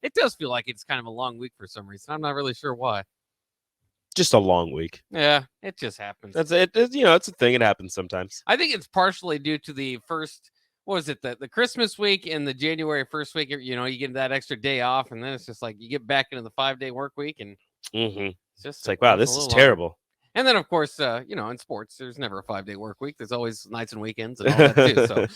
It does feel like it's kind of a long week for some reason. I'm not really sure why. Just a long week. Yeah, it just happens. That's it. It's a thing. It happens sometimes. I think it's partially due to the first, what was it, the Christmas week and the January 1st week. You get that extra day off, and then it's just like you get back into the 5-day work week, and it's like, wow, this is terrible. And then, of course, in sports, there's never a 5-day work week. There's always nights and weekends and all that too.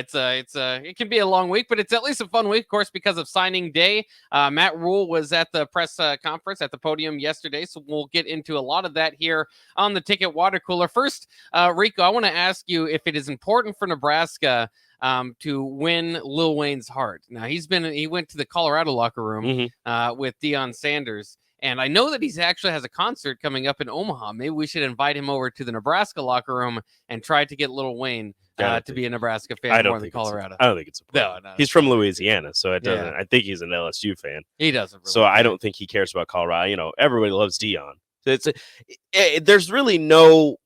So it can be a long week, but it's at least a fun week, of course, because of signing day. Matt Rhule was at the press conference at the podium yesterday, so we'll get into a lot of that here on the Ticket Water Cooler. First, Rico, I want to ask you if it is important for Nebraska to win Lil Wayne's heart. Now, he went to the Colorado locker room with Deion Sanders. And I know that he actually has a concert coming up in Omaha. Maybe we should invite him over to the Nebraska locker room and try to get Lil Wayne to be a Nebraska fan more than Colorado. I don't think it's a problem. No, he's from Louisiana, so it doesn't. I think he's an LSU fan. He doesn't. Really so I don't think he cares about Colorado. Everybody loves Deion. There's really no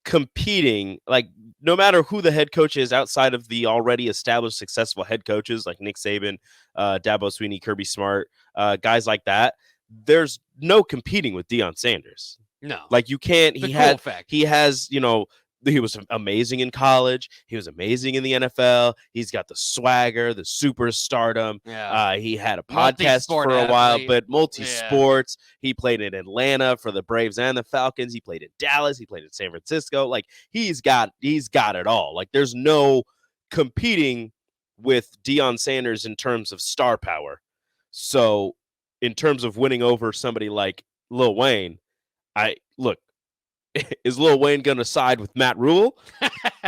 competing. Like, no matter who the head coach is outside of the already established successful head coaches like Nick Saban, Dabo Swinney, Kirby Smart, guys like that. There's no competing with Deion Sanders. No. Like, you can't. He has, he was amazing in college. He was amazing in the NFL. He's got the swagger, the superstardom. Yeah. He had a podcast for a while, but multi-sports. Yeah. He played in Atlanta for the Braves and the Falcons. He played in Dallas. He played in San Francisco. Like, he's got it all. Like, there's no competing with Deion Sanders in terms of star power. So, in terms of winning over somebody like Lil Wayne, is Lil Wayne going to side with Matt Rhule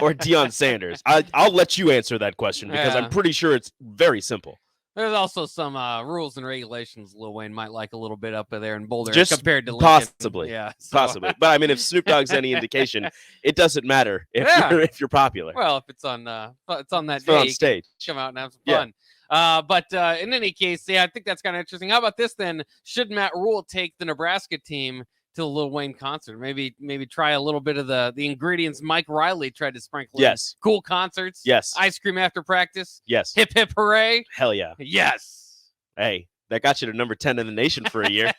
or Deion Sanders? I'll let you answer that question because I'm pretty sure it's very simple. There's also some rules and regulations Lil Wayne might like a little bit up there in Boulder just compared to Lincoln. Possibly. Yeah, possibly. But I mean, if Snoop Dogg's any indication, it doesn't matter if you're popular. Well, if it's on that day, on stage, come out and have some fun. But in any case, I think that's kind of interesting. How about this then? Should Matt Rhule take the Nebraska team to the Lil Wayne concert? Maybe try a little bit of the ingredients Mike Riley tried to sprinkle. Yes. In. Cool concerts. Yes. Ice cream after practice. Yes. Hip hip hooray. Hell yeah. Yes. Hey, that got you to number 10 in the nation for a year.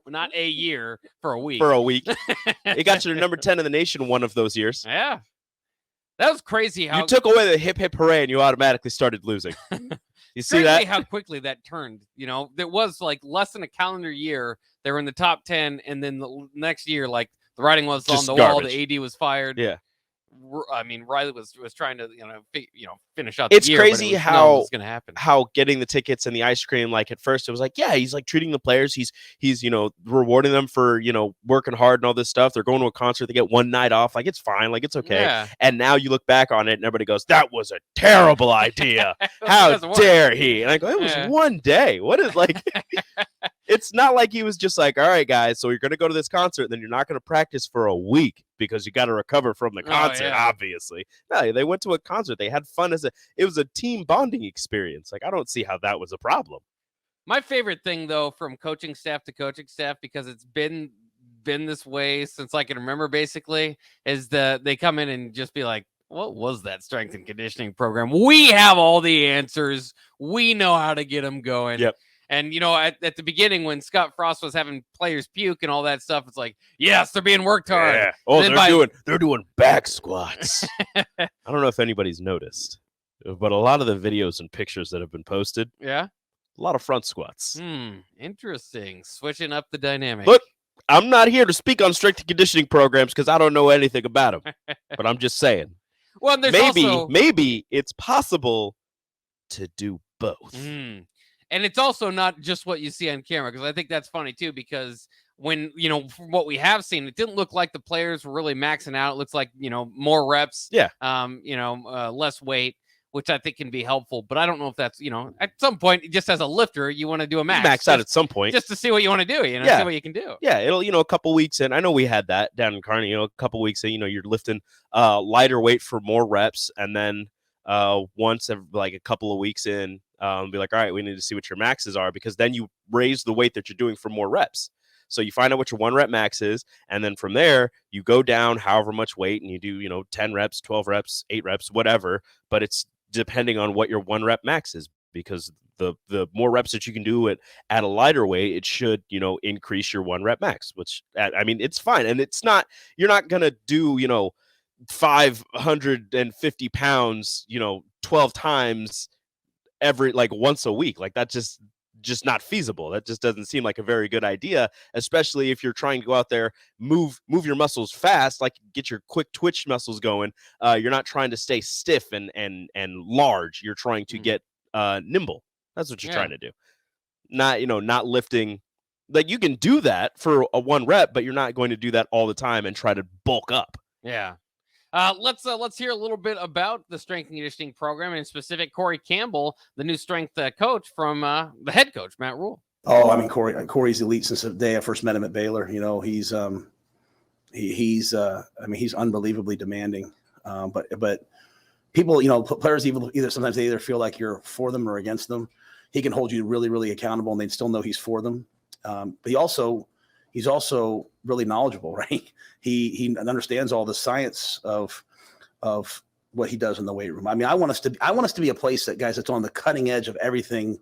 Not a year, for a week. For a week. It got you to number 10 in the nation one of those years. Yeah. That was crazy how you took away the hip hip hooray and you automatically started losing. You see that? How quickly that turned. There was like less than a calendar year. They were in the top 10, and then the next year, like the writing was just on the wall. The AD was fired. Yeah. I mean, Riley was trying to finish out. It's crazy how going to happen. How getting the tickets and the ice cream, like at first it was like, yeah, he's like treating the players. He's rewarding them for working hard and all this stuff. They're going to a concert. They get one night off. Like, it's fine. Like, it's okay. Yeah. And now you look back on it and everybody goes, that was a terrible idea. How dare he? And I go, it was one day. What is like? It's not like he was just like, all right, guys, so you're going to go to this concert, and then you're not going to practice for a week because you got to recover from the concert, obviously. No, they went to a concert. They had fun it was a team bonding experience. Like, I don't see how that was a problem. My favorite thing, though, from coaching staff to coaching staff, because it's been this way since I can remember, basically, is they come in and just be like, what was that strength and conditioning program? We have all the answers. We know how to get them going. Yep. And, at the beginning when Scott Frost was having players puke and all that stuff, it's like, yes, they're being worked hard. Yeah. Oh, they're doing back squats. I don't know if anybody's noticed, but a lot of the videos and pictures that have been posted, a lot of front squats. Interesting. Switching up the dynamic. Look, I'm not here to speak on strength and conditioning programs because I don't know anything about them, but I'm just saying. Well, maybe it's possible to do both. And it's also not just what you see on camera, because I think that's funny, too, because when, from what we have seen, it didn't look like the players were really maxing out. It looks like, more reps, less weight, which I think can be helpful. But I don't know if that's, at some point, just as a lifter, you want to do a max out at some point. Just to see what you want to do, see what you can do. Yeah, it'll, a couple weeks in. I know we had that down in Kearney, a couple weeks in, you're lifting lighter weight for more reps. And then once every, like a couple of weeks in, be like, all right, we need to see what your maxes are, because then you raise the weight that you're doing for more reps. So you find out what your 1 rep max is, and then from there you go down however much weight, and you do 10 reps, 12 reps, 8 reps, whatever. But it's depending on what your 1 rep max is, because the more reps that you can do it at a lighter weight, it should, increase your 1 rep max, which I mean, it's fine. And it's not, you're not going to do, 550 pounds, 12 times every, like, once a week. Like, that just not feasible. That just doesn't seem like a very good idea, especially if you're trying to go out there, move your muscles fast, like get your quick twitch muscles going. You're not trying to stay stiff and large. You're trying to get nimble. That's what you're trying to do. Not lifting. Like, you can do that for a 1 rep, but you're not going to do that all the time and try to bulk up. Yeah. Let's hear a little bit about the strength and conditioning program, and in specific Corey Campbell, the new strength coach from the head coach, Matt Rhule. Oh, I mean, Corey's elite since the day I first met him at Baylor. He's he's unbelievably demanding. But people, players sometimes they either feel like you're for them or against them. He can hold you really, really accountable, and they'd still know he's for them. But he's also really knowledgeable, right? He understands all the science of what he does in the weight room. I mean, I want us to be a place that's on the cutting edge of everything,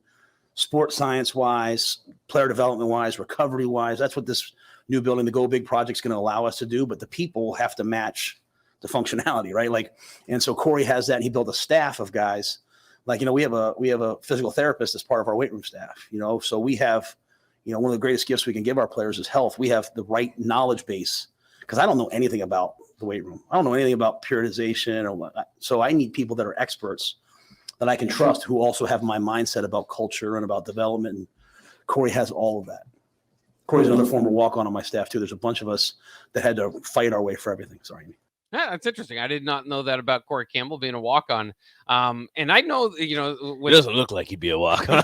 sports science wise, player development wise, recovery wise. That's what this new building, the Go Big project, is going to allow us to do. But the people have to match the functionality, right? And so Corey has that, and he built a staff of guys. We have a physical therapist as part of our weight room staff. So we have. One of the greatest gifts we can give our players is health. We have the right knowledge base, because I don't know anything about the weight room. I don't know anything about periodization so I need people that are experts that I can trust, who also have my mindset about culture and about development. And Corey has all of that. Corey's another former walk-on my staff too. There's a bunch of us that had to fight our way for everything. Sorry. Yeah, that's interesting. I did not know that about Corey Campbell being a walk-on. And I know, He doesn't look like he'd be a walk-on.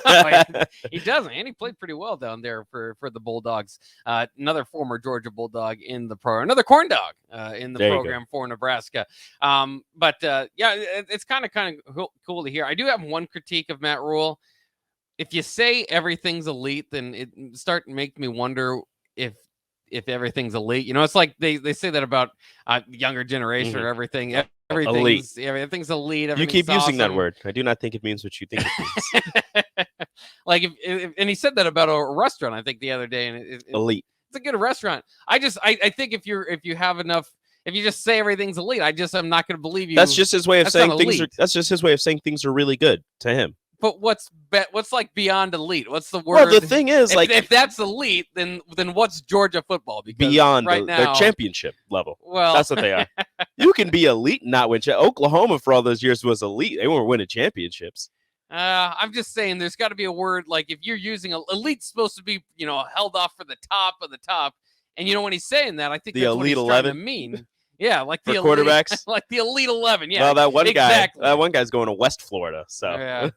He doesn't. And he played pretty well down there for the Bulldogs. Another former Georgia Bulldog in the program. Another corn dog in the program for Nebraska. It's kind of cool to hear. I do have one critique of Matt Rhule. If you say everything's elite, then it start to make me wonder if everything's elite. It's like they say that about younger generation or everything's elite. You keep using that word. I do not think it means what you think it means. Like and he said that about a restaurant, I think, the other day, and elite. It's a good restaurant. I think if you have enough, if you just say everything's elite, I'm not going to believe you. That's just his way of saying things. That's just his way of saying things are really good to him. But what's like beyond elite? What's the word? Well, the thing is, if that's elite, then what's Georgia football? Because beyond right now, their championship level. Well, that's what they are. You can be elite and not win. Oklahoma for all those years was elite. They weren't winning championships. I'm just saying, there's got to be a word, like if you're using elite's supposed to be, held off for the top of the top, and when he's saying that, I think the that's elite what he's 11 trying to mean. Yeah, like for the quarterbacks, like the elite 11. Yeah, well, that exactly. one guy's going to West Florida, so. Yeah.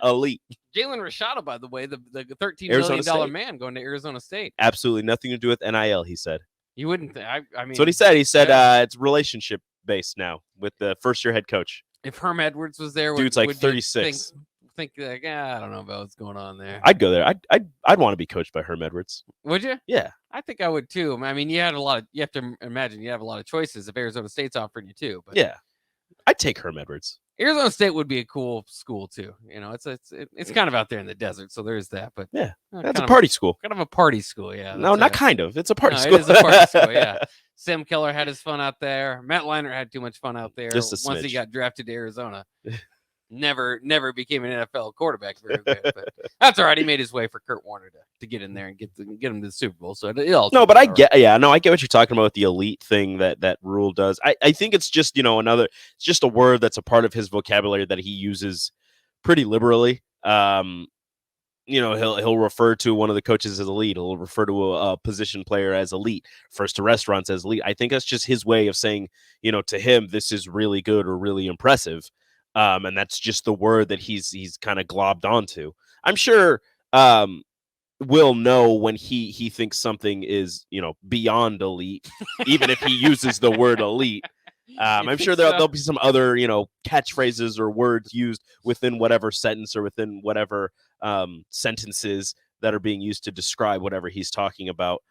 Elite. Jalen Rashada, by the way, the $13 million man going to Arizona State. Absolutely nothing to do with NIL, he said. You wouldn't think. I mean, that's what he said. He said it's relationship based now with the first year head coach. If Herm Edwards was there, dude's like 36. Think like, I don't know about what's going on there. I'd go there. I'd want to be coached by Herm Edwards. Would you? Yeah. I think I would too. I mean, you have to imagine you have a lot of choices if Arizona State's offering you too. But yeah, I'd take Herm Edwards. Arizona State would be a cool school too. It's kind of out there in the desert, so there's that. But yeah, that's a party school. Kind of a party school, yeah. No, not kind of. It's a party school. It is a party school, yeah. Sam Keller had his fun out there. Matt Leinart had too much fun out there. Just a once smidge. He got drafted to Arizona. Never became an NFL quarterback very good, but that's all right. He made his way for Kurt Warner to get in there and get him to the Super Bowl. So I get what you're talking about with the elite thing that Rhule does. I think it's just it's just a word that's a part of his vocabulary that he uses pretty liberally. He'll refer to one of the coaches as elite. He'll refer to a position player as elite. Refers to restaurants as elite. I think that's just his way of saying to him this is really good or really impressive. And that's just the word that he's kind of globbed onto. I'm sure Will know when he thinks something is beyond elite, even if he uses the word elite. I'm sure there'll be some other catchphrases or words used within whatever sentence or within whatever sentences that are being used to describe whatever he's talking about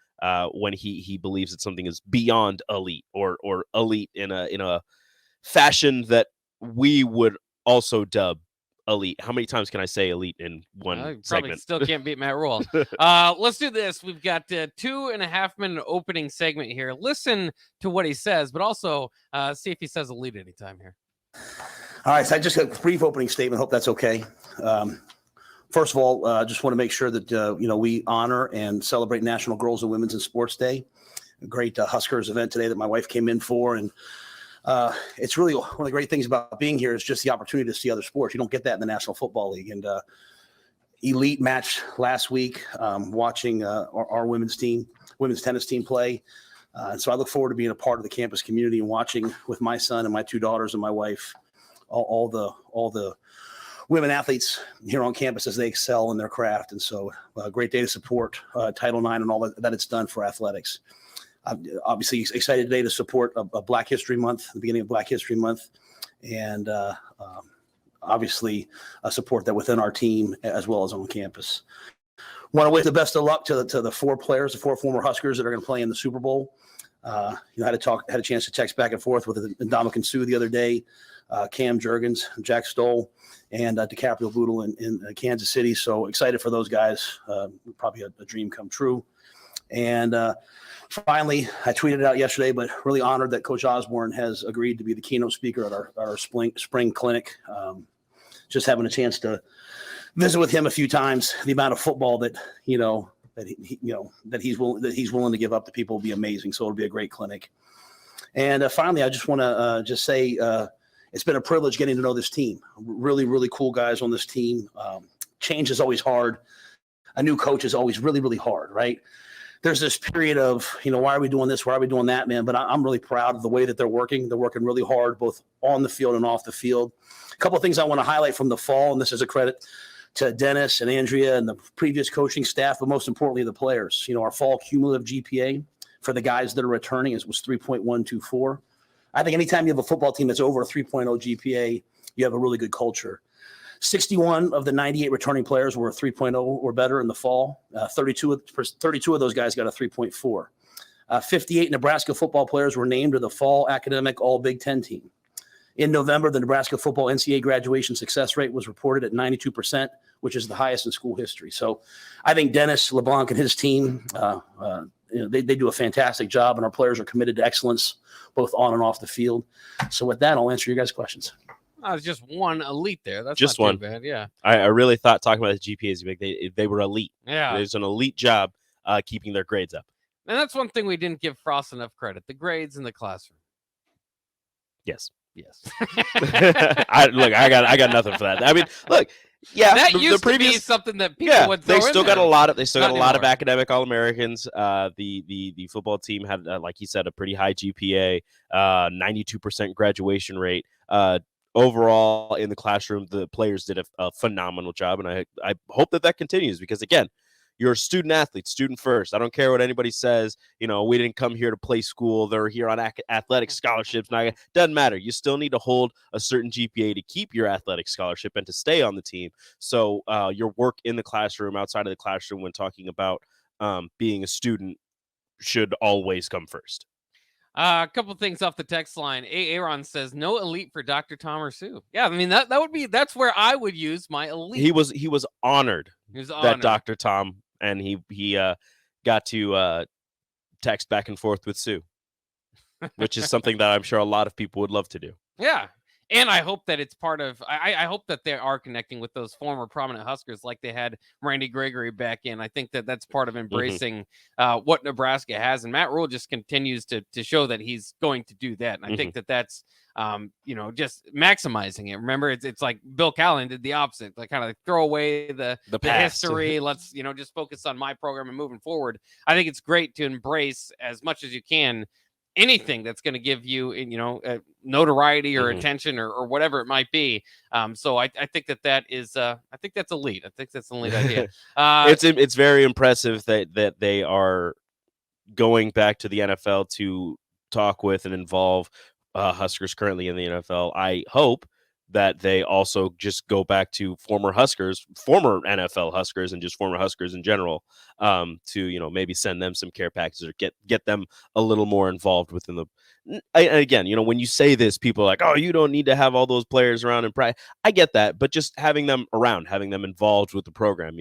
when he believes that something is beyond elite or elite in a fashion that we would also dub elite. How many times can I say elite in one probably segment? still can't beat Matt Rhule. Let's do this. We've got 2.5 minute opening segment here. Listen to what he says, but also see if he says elite anytime here. All right, so I just got a brief opening statement. Hope that's okay. First of all, just want to make sure that we honor and celebrate National Girls and Women's in Sports Day. A great Huskers event today that my wife came in for, and it's really one of the great things about being here is just the opportunity to see other sports. You don't get that in the National Football League. And elite match last week, watching our women's tennis team play. And so I look forward to being a part of the campus community and watching with my son and my 2 daughters and my wife all the women athletes here on campus as they excel in their craft. And so a great day to support Title IX and all that it's done for athletics. I'm obviously excited today to support a Black History Month, the beginning of Black History Month, and obviously support that within our team as well as on campus. Want to wish the best of luck to the 4 players, the 4 former Huskers that are going to play in the Super Bowl. I had a chance to text back and forth with Ndamukong Suh the other day, Cam Jurgens, Jack Stoll, and DiCaprio Boodle in Kansas City. So excited for those guys. Probably a dream come true. And finally, I tweeted it out yesterday, but really honored that Coach Osborne has agreed to be the keynote speaker at our spring clinic. Just having a chance to visit with him a few times, the amount of football that he's willing to give up to people will be amazing. So it'll be a great clinic. And finally, I just want to just say it's been a privilege getting to know this team. Really, really cool guys on this team. Change is always hard. A new coach is always really, really hard, right? There's this period of, why are we doing this? Why are we doing that, man? But I'm really proud of the way that they're working. They're working really hard, both on the field and off the field. A couple of things I want to highlight from the fall, and this is a credit to Dennis and Andrea and the previous coaching staff, but most importantly, the players. Our fall cumulative GPA for the guys that are returning was 3.124. I think anytime you have a football team that's over a 3.0 GPA, you have a really good culture. 61 of the 98 returning players were 3.0 or better in the fall. 32 of those guys got a 3.4. 58 Nebraska football players were named to the fall academic all Big Ten team. In November, the Nebraska football NCAA graduation success rate was reported at 92%, which is the highest in school history. So I think Dennis LeBlanc and his team, they do a fantastic job, and our players are committed to excellence both on and off the field. So with that, I'll answer your guys' questions. It's just one elite there. That's just not one. Too bad. Yeah. I really thought talking about the GPAs, they were elite. Yeah. There's an elite job keeping their grades up. And that's one thing we didn't give Frost enough credit: the grades in the classroom. Yes. I got nothing for that. I mean, look, yeah, that used to be something that people would throw they still in got there. a lot of lot of anymore. academic All-Americans. The football team had, like he said, a pretty high GPA, 92% graduation rate. Overall in the classroom, the players did a phenomenal job, and I hope that continues, because again, you're a student athlete, student first. I don't care what anybody says. We didn't come here to play school. They're here on athletic scholarships. Now, it doesn't matter. You still need to hold a certain GPA to keep your athletic scholarship and to stay on the team. So your work in the classroom, outside of the classroom, when talking about being a student, should always come first. A couple things off the text line. Aaron says no elite for Dr. Tom or Sue. Yeah, I mean that's where I would use my elite. He was honored. That Dr. Tom, and he got to text back and forth with Sue, which is something that I'm sure a lot of people would love to do. Yeah. And I hope that it's part of, I hope that they are connecting with those former prominent Huskers like they had Randy Gregory back in. I think that that's part of embracing what Nebraska has. And Matt Rhule just continues to show that he's going to do that. And I think that that's, just maximizing it. Remember, it's like Bill Callahan did the opposite, like kind of throw away the history. Let's, just focus on my program and moving forward. I think it's great to embrace as much as you can anything that's going to give you, notoriety or attention or whatever it might be. So I think that is, I think that's elite. I think that's an elite idea. It's very impressive that they are going back to the NFL to talk with and involve Huskers currently in the NFL. I hope that they also just go back to former Huskers, former NFL Huskers, and just former Huskers in general, to maybe send them some care packages or get them a little more involved within the. Again, when you say this, people are like, "Oh, you don't need to have all those players around and practice." I get that, but just having them around, having them involved with the program,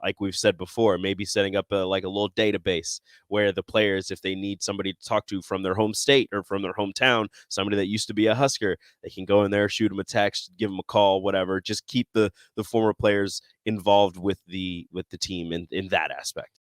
like we've said before, maybe setting up a little database where the players, if they need somebody to talk to from their home state or from their hometown, somebody that used to be a Husker, they can go in there, shoot them a text, give them a call, whatever. Just keep the former players involved with the team in that aspect.